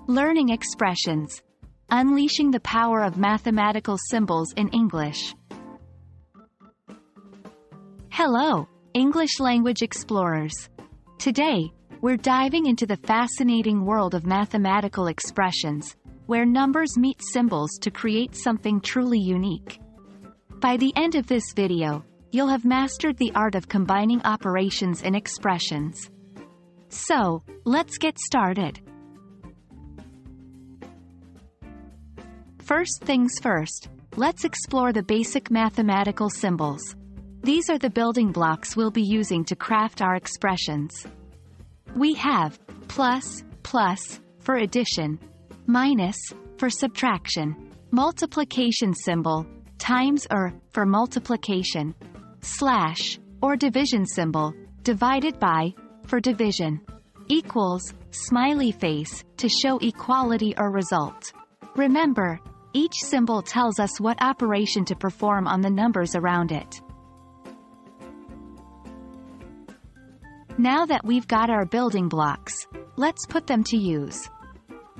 Learning expressions. Unleashing the power of mathematical symbols in English. Hello, English language explorers. Today, we're diving into the fascinating world of mathematical expressions, where numbers meet symbols to create something truly unique. By the end of this video, you'll have mastered the art of combining operations and expressions. So, let's get started. First things first, let's explore the basic mathematical symbols. These are the building blocks we'll be using to craft our expressions. We have plus for addition, minus for subtraction, multiplication symbol, times or for multiplication, slash or division symbol, divided by for division, equals smiley face to show equality or result. Remember, each symbol tells us what operation to perform on the numbers around it. Now that we've got our building blocks, let's put them to use.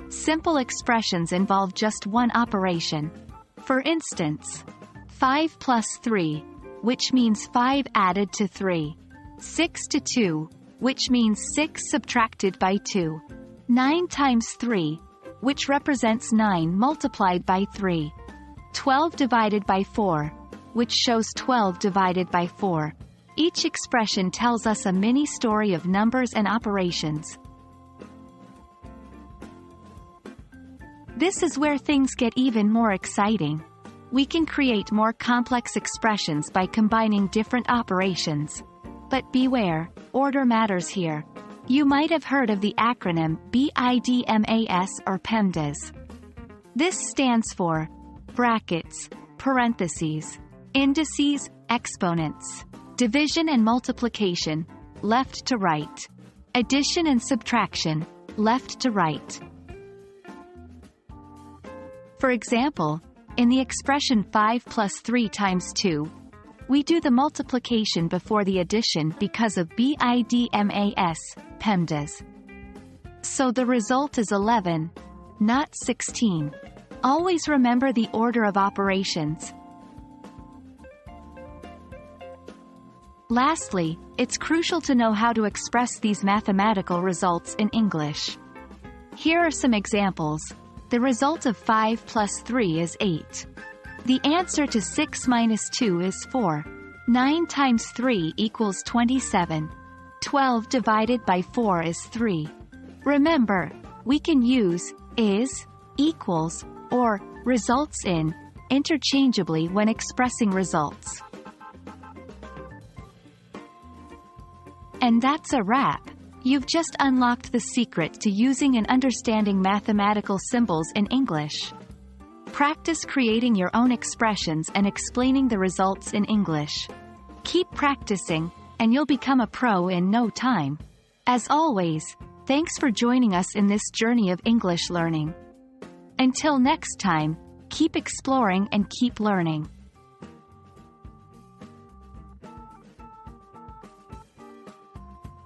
Simple expressions involve just one operation. For instance, 5 plus 3, which means 5 added to 3. 6 to 2, which means 6 subtracted by 2. 9 times 3, which represents 9 multiplied by 3. 12 divided by 4, which shows 12 divided by 4. Each expression tells us a mini story of numbers and operations. This is where things get even more exciting. We can create more complex expressions by combining different operations. But beware, order matters here. You might have heard of the acronym BIDMAS or PEMDAS. This stands for brackets, parentheses, indices, exponents, division and multiplication, left to right, addition and subtraction, left to right. For example, in the expression 5 plus 3 times 2, we do the multiplication before the addition because of BIDMAS, PEMDAS. So the result is 11, not 16. Always remember the order of operations. Lastly, it's crucial to know how to express these mathematical results in English. Here are some examples. The result of 5 plus 3 is 8. The answer to 6 minus 2 is 4. 9 times 3 equals 27. 12 divided by 4 is 3. Remember, we can use is, equals, or results in interchangeably when expressing results. And that's a wrap. You've just unlocked the secret to using and understanding mathematical symbols in English. Practice creating your own expressions and explaining the results in English. Keep practicing, and you'll become a pro in no time. As always, thanks for joining us in this journey of English learning. Until next time, keep exploring and keep learning.